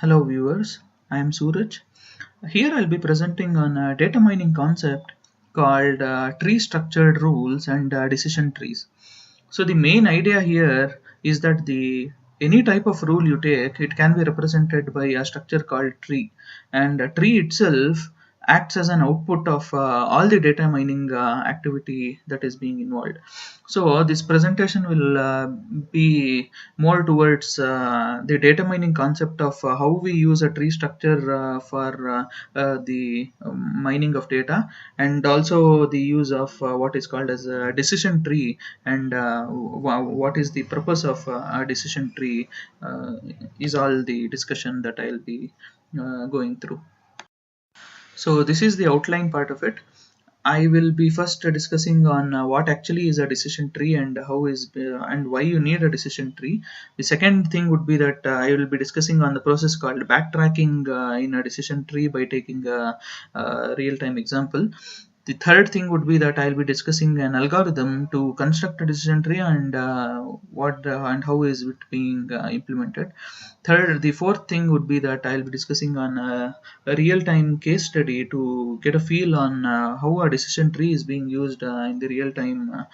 Hello viewers, I am Suraj. Here I'll be presenting on a data mining concept called tree structured rules and decision trees. So the main idea here is that the any type of rule you take, it can be represented by a structure called tree, and a tree itself acts as an output of all the data mining activity that is being involved. So this presentation will be more towards the data mining concept of how we use a tree structure for the mining of data, and also the use of what is called as a decision tree, and what is the purpose of a decision tree is all the discussion that I'll be going through. So this is the outline part of it. I will be first discussing on what actually is a decision tree and how is and why you need a decision tree. The second thing would be that I will be discussing on the process called backtracking in a decision tree by taking a real-time example. The third thing would be that I'll be discussing an algorithm to construct a decision tree and what and how is it being implemented. The fourth thing would be that I'll be discussing on a real-time case study to get a feel on how a decision tree is being used in the real-time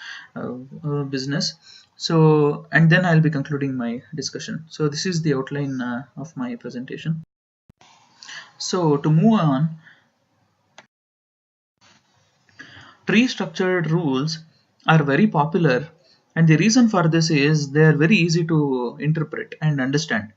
business. So, and then I'll be concluding my discussion. So this is the outline of my presentation. So to move on, tree structured rules are very popular, and the reason for this is they are very easy to interpret and understand.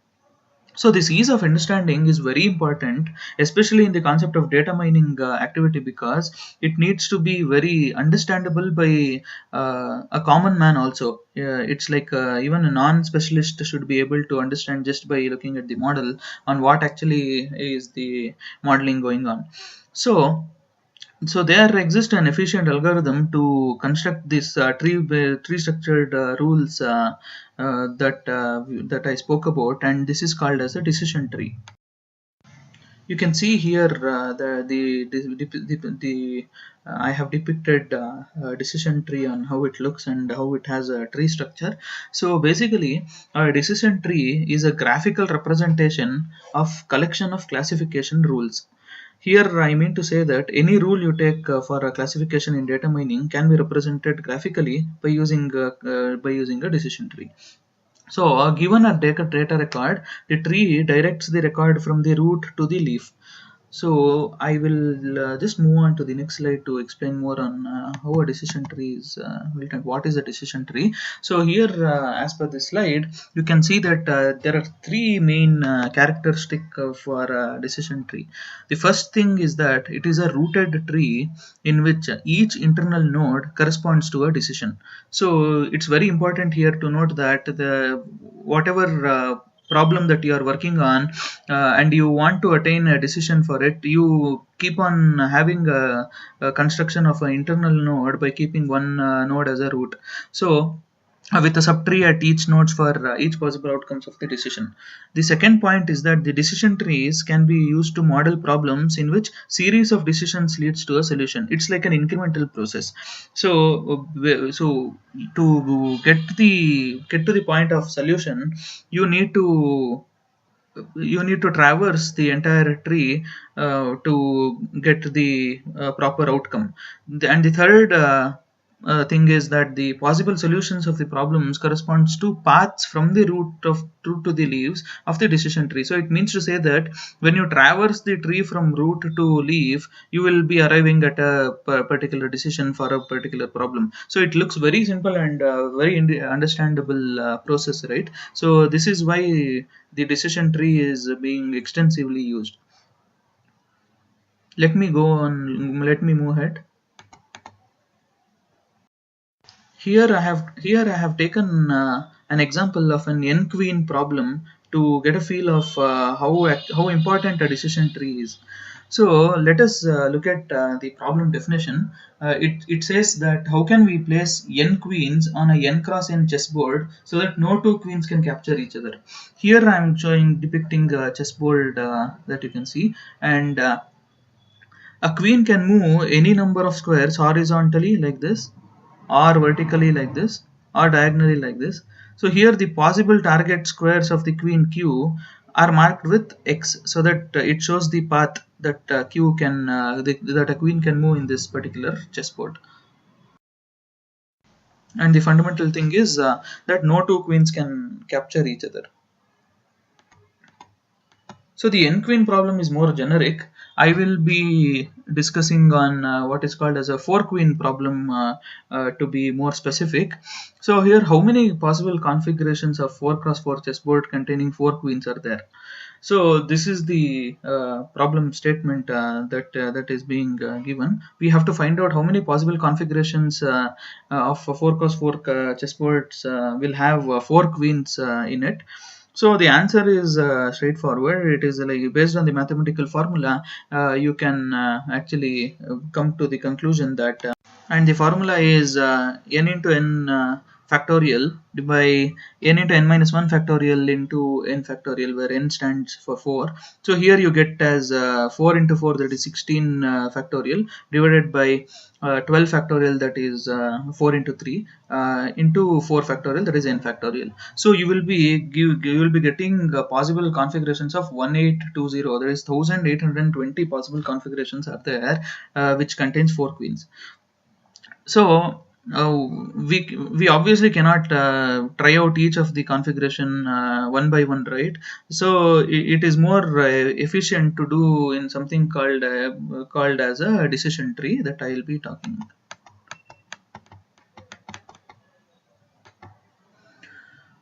So this ease of understanding is very important, especially in the concept of data mining activity, because it needs to be very understandable by a common man also. It's like even a non-specialist should be able to understand just by looking at the model on what actually is the modeling going on. So there exists an efficient algorithm to construct this tree structured rules that I spoke about, and this is called as a decision tree. You can see here I have depicted a decision tree on how it looks and how it has a tree structure. So basically, a decision tree is a graphical representation of collection of classification rules. Here I mean to say that any rule you take for a classification in data mining can be represented graphically by using a decision tree. So given a data record, the tree directs the record from the root to the leaf. So I will just move on to the next slide to explain more on how a decision tree is built and what is a decision tree. So here, as per the slide, you can see that there are three main characteristics for a decision tree. The first thing is that it is a rooted tree in which each internal node corresponds to a decision. So it's very important here to note that the whatever problem that you are working on and you want to attain a decision for it, you keep on having a construction of an internal node by keeping one node as a root. So with a subtree at each nodes for each possible outcomes of the decision. The second point is that the decision trees can be used to model problems in which series of decisions leads to a solution. It's like an incremental process. So to get to the point of solution, you need to traverse the entire tree to get the proper outcome. And the third thing is that the possible solutions of the problems corresponds to paths from the root to the leaves of the decision tree. So it means to say that when you traverse the tree from root to leaf, you will be arriving at a particular decision for a particular problem. So it looks very simple and very understandable process, right? So this is why the decision tree is being extensively used. Let me go on. Let me move ahead. Here I have taken an example of an n queen problem to get a feel of how important a decision tree is. So let us look at the problem definition. It says that how can we place n queens on a n cross n chessboard so that no two queens can capture each other. Here I am depicting a chessboard that you can see, and a queen can move any number of squares horizontally like this, or vertically like this, or diagonally like this. So here the possible target squares of the queen q are marked with x, so that it shows the path that q can that a queen can move in this particular chessboard. And the fundamental thing is that no two queens can capture each other. So the n queen problem is more generic. I will be discussing on what is called as a 4 queen problem to be more specific. So here, how many possible configurations of 4 cross 4 chessboard containing 4 queens are there? So this is the problem statement that is being given. We have to find out how many possible configurations of a 4 cross 4 chessboards will have 4 queens in it. So the answer is straightforward. It is like based on the mathematical formula. You can actually come to the conclusion that, and the formula is n into n factorial by n into n minus 1 factorial into n factorial, where n stands for 4. So here you get as 4 into 4, that is 16 factorial, divided by 12 factorial, that is 4 into 3, into 4 factorial, that is n factorial. So you will be getting possible configurations of 1820. There is 1820 possible configurations are there, which contains 4 queens. So we obviously cannot try out each of the configuration one by one, right? So it is more efficient to do in something called as a decision tree that I will be talking about.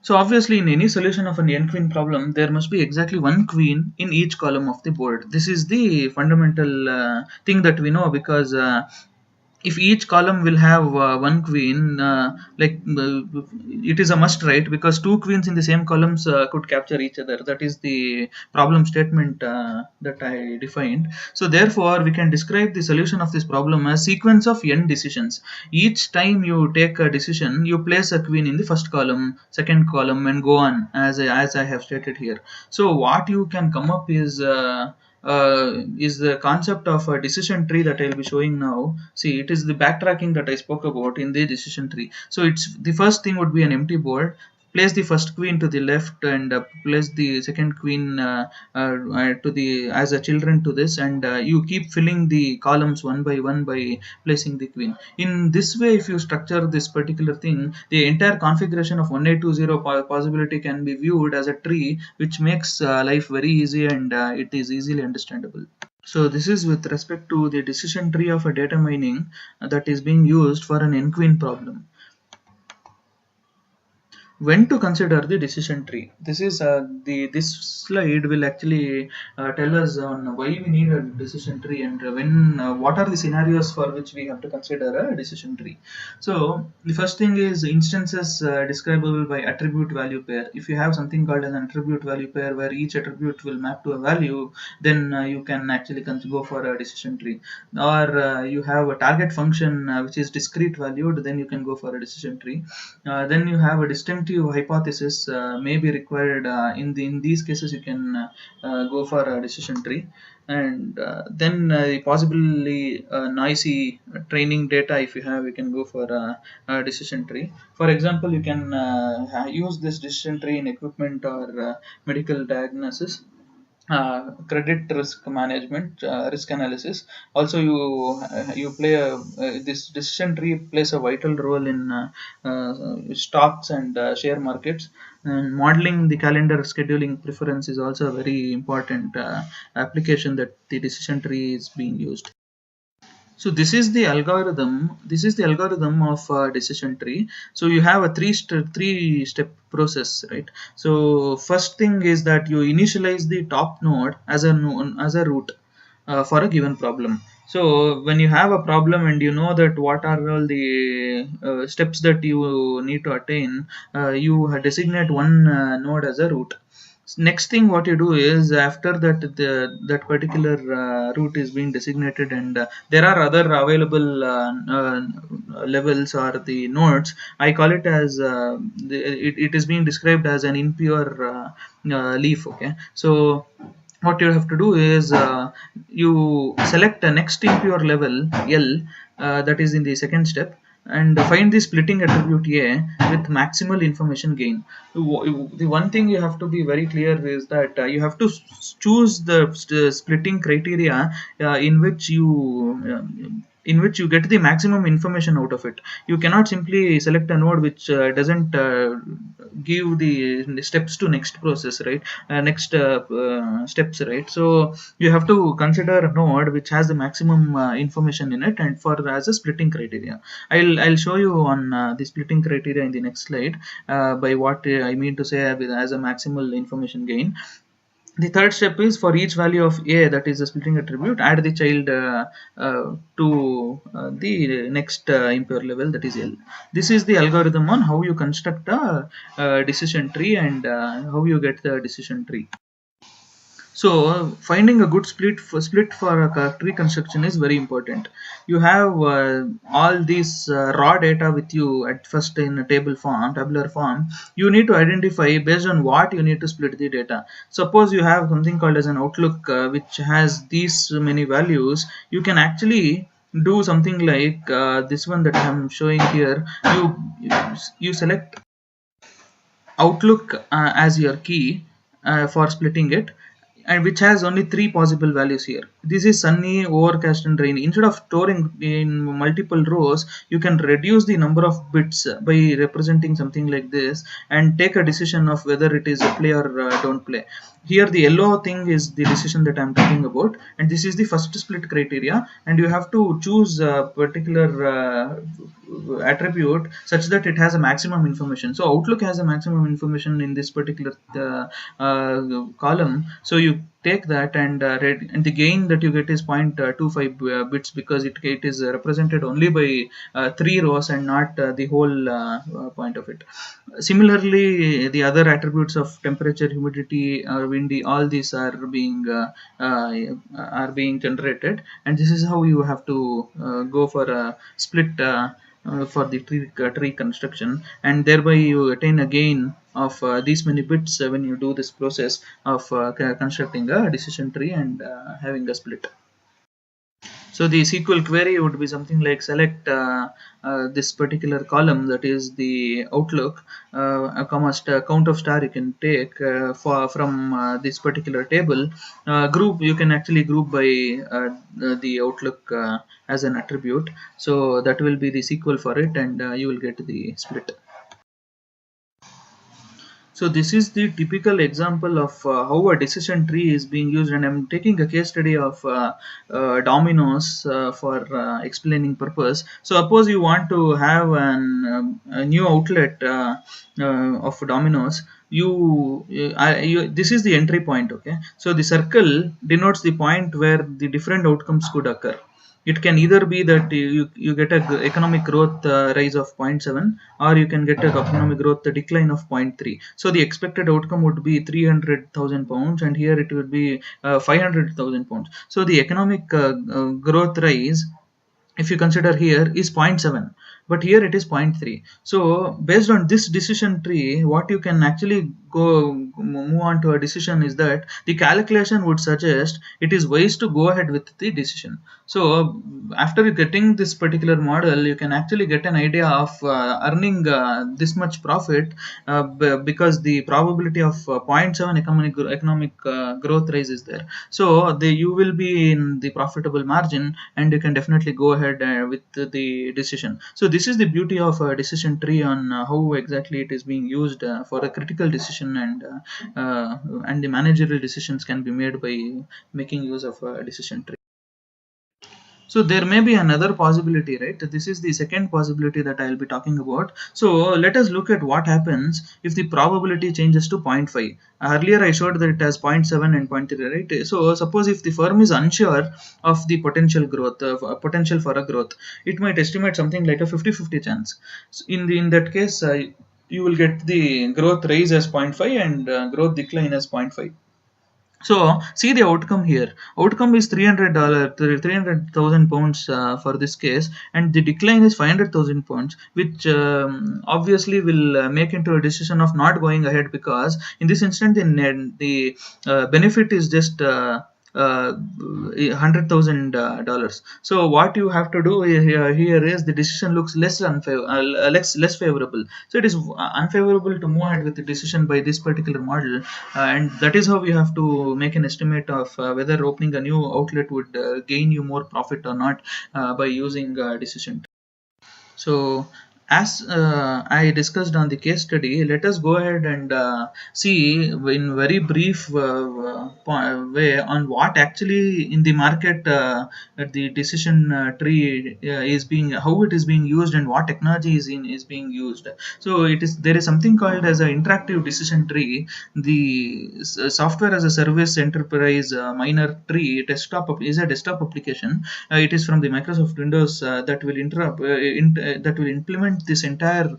So obviously, in any solution of an n queen problem, there must be exactly one queen in each column of the board. This is the fundamental thing that we know, because if each column will have one queen, it is a must, right? Because two queens in the same columns could capture each other. That is the problem statement that I defined. So therefore, we can describe the solution of this problem as sequence of n decisions. Each time you take a decision, you place a queen in the first column, second column, and go on, as I have stated here. So what you can come up is the concept of a decision tree that I'll be showing now. See, it is the backtracking that I spoke about in the decision tree. So it's the first thing would be an empty board. Place the first queen to the left, and place the second queen to the as a children to this, and you keep filling the columns one by one by placing the queen. In this way, if you structure this particular thing, the entire configuration of 1820 possibility can be viewed as a tree, which makes life very easy, and it is easily understandable. So this is with respect to the decision tree of a data mining that is being used for an n queen problem. When to consider the decision tree? This is this slide will actually tell us on why we need a decision tree, and when what are the scenarios for which we have to consider a decision tree. So the first thing is instances describable by attribute value pair. If you have something called an attribute value pair where each attribute will map to a value, then you can actually go for a decision tree. Or you have a target function which is discrete valued, then you can go for a decision tree. Then you have a distinctive hypothesis may be required. In these cases, you can go for a decision tree. And then possibly noisy training data, if you have, you can go for a decision tree. For example, you can use this decision tree in equipment or medical diagnosis, credit risk management, risk analysis. Also, you play this decision tree plays a vital role in stocks and share markets. And modeling the calendar scheduling preference is also a very important application that the decision tree is being used. So this is the algorithm. This is the algorithm of decision tree. So you have a three step process, right? So first thing is that you initialize the top node as a root for a given problem. So when you have a problem and you know that what are all the steps that you need to attain, you designate one node as a root. Next thing what you do is, after that that particular route is being designated, and there are other available levels or the nodes. I call it as it is being described as an impure leaf. Okay, so what you have to do is you select the next impure level L, that is in the second step. and find the splitting attribute A with maximal information gain. The one thing you have to be very clear is that you have to choose the splitting criteria in which you get the maximum information out of it. You cannot simply select a node which doesn't give the steps to next process, right? Next steps, right? So you have to consider a node which has the maximum information in it, and for as a splitting criteria. I'll show you on the splitting criteria in the next slide, by what I mean to say as a maximal information gain. The third step is for each value of A, that is the splitting attribute, add the child to the next impure level, that is L. This is the algorithm on how you construct a decision tree and how you get the decision tree. So finding a good split for a tree construction is very important. You have all these raw data with you at first in a tabular form. You need to identify based on what you need to split the data. Suppose you have something called as an outlook which has these many values. You can actually do something like this one that I am showing here. You select outlook as your key for splitting it, and which has only three possible values here. This is sunny, overcast and rainy. Instead of storing in multiple rows, you can reduce the number of bits by representing something like this and take a decision of whether it is a play or don't play. Here the yellow thing is the decision that I'm talking about, and this is the first split criteria, and you have to choose a particular attribute such that it has a maximum information. So outlook has a maximum information in this particular column, so you take that, and the gain that you get is 0.25 bits, because it is represented only by 3 rows and not the whole point of it. Similarly, the other attributes of temperature, humidity, windy, all these are being generated, and this is how you have to go for a split for the tree construction, and thereby you attain a gain of these many bits when you do this process of constructing a decision tree and having a split. So the SQL query would be something like select this particular column, that is the outlook, a comma count of star you can take from this particular table. Group, you can actually group by the outlook as an attribute. So that will be the SQL for it, and you will get the split. So this is the typical example of how a decision tree is being used, and I'm taking a case study of Domino's for explaining purpose. So suppose you want to have a new outlet of Domino's. This is the entry point, okay? So the circle denotes the point where the different outcomes could occur. It can either be that you get a economic growth rise of 0.7, or you can get a economic growth decline of 0.3. So the expected outcome would be 300,000 pounds, and here it would be 500,000 pounds. So the economic growth rise, if you consider here, is 0.7, but here it is 0.3. So based on this decision tree, what you can actually move on to a decision is that the calculation would suggest it is wise to go ahead with the decision. So after getting this particular model, you can actually get an idea of earning this much profit because the probability of 0.7 economic growth rise is there. So you will be in the profitable margin, and you can definitely go ahead with the decision. So this is the beauty of a decision tree on how exactly it is being used for a critical decision, and the managerial decisions can be made by making use of a decision tree. So there may be another possibility, right? This is the second possibility that I'll be talking about. So let us look at what happens if the probability changes to 0.5. Earlier I showed that it has 0.7 and 0.3, right? So suppose if the firm is unsure of the potential growth, potential for a growth, it might estimate something like a 50-50 chance. So in that case, you will get the growth rise as 0.5 and growth decline as 0.5. So see the outcome here. Outcome is $300, 300,000 pounds for this case, and the decline is 500,000 pounds, which obviously will make into a decision of not going ahead, because in this instant the benefit is just $100,000. So what you have to do here is the decision looks less favorable. So it is unfavorable to move ahead with the decision by this particular model, and that is how you have to make an estimate of whether opening a new outlet would gain you more profit or not by using decision. So, as I discussed on the case study, let us go ahead and see in very brief way on what actually in the market the decision tree is being, how it is being used, and what technology is being used. So there is something called as an interactive decision tree. The software as a service enterprise minor tree is a desktop application. It is from the Microsoft Windows that will implement this entire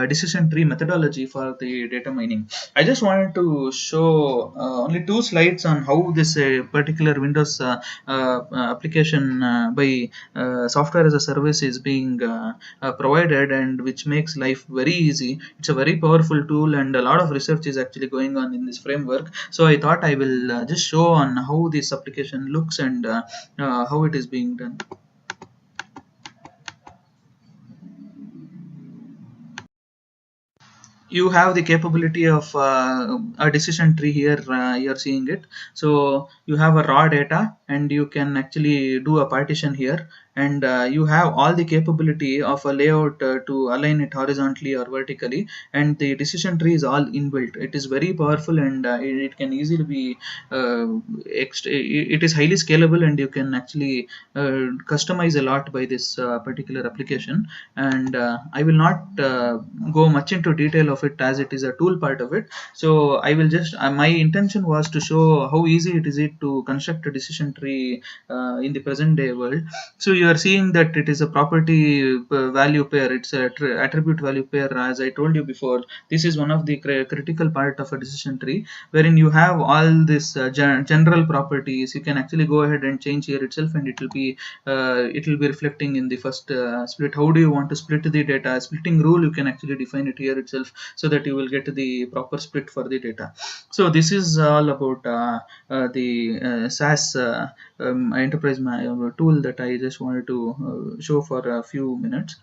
decision tree methodology for the data mining. I just wanted to show only 2 slides on how this particular Windows application by software as a service is being provided, and which makes life very easy. It's a very powerful tool, and a lot of research is actually going on in this framework. So I thought I will just show on how this application looks and how it is being done. You have the capability of a decision tree here. You're seeing it. So you have a raw data, and you can actually do a partition here, and you have all the capability of a layout to align it horizontally or vertically, and the decision tree is all inbuilt. It is very powerful, and it can easily be it is highly scalable, and you can actually customize a lot by this particular application. And I will not go much into detail of it, as it is a tool part of it. So I will just my intention was to show how easy it is to construct a decision tree in the present day world. So you are seeing that it is a property value pair. It's a attribute value pair. As I told you before, this is one of the critical part of a decision tree, wherein you have all this general properties. You can actually go ahead and change here itself, and it will be reflecting in the first split. How do you want to split the data? Splitting rule, you can actually define it here itself, so that you will get the proper split for the data. So this is all about the SAS enterprise tool that I just wanted to show for a few minutes.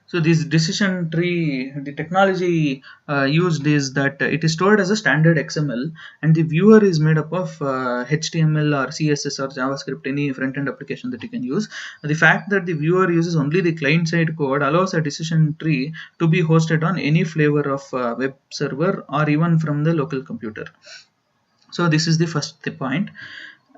So this decision tree, the technology used is that it is stored as a standard XML, and the viewer is made up of HTML or CSS or JavaScript, any front-end application that you can use. The fact that the viewer uses only the client-side code allows a decision tree to be hosted on any flavor of web server or even from the local computer. So this is the first point.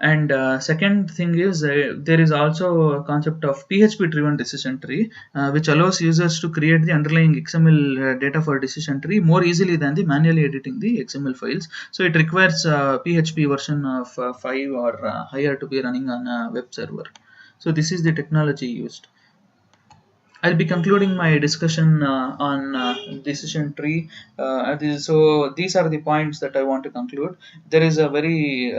And second thing is there is also a concept of PHP driven decision tree, which allows users to create the underlying XML data for decision tree more easily than the manually editing the XML files. So it requires PHP version of 5 or higher to be running on a web server. So this is the technology used. I'll be concluding my discussion on decision tree. So these are the points that I want to conclude. There is a very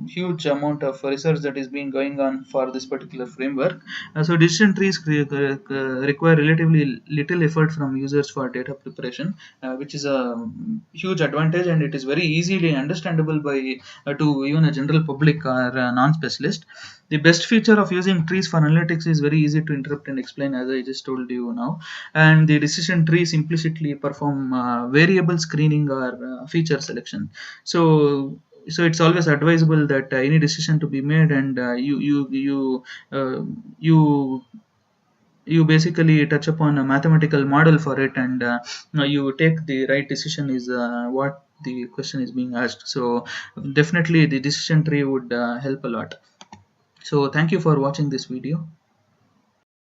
huge amount of research that is being going on for this particular framework. So decision trees require relatively little effort from users for data preparation, which is a huge advantage, and it is very easily understandable by to even a general public or a non-specialist. The best feature of using trees for analytics is very easy to interrupt and explain, as I just told you now. And the decision trees implicitly perform variable screening or feature selection. So it's always advisable that any decision to be made, and you basically touch upon a mathematical model for it, and you take the right decision is what the question is being asked. So definitely the decision tree would help a lot. So thank you for watching this video.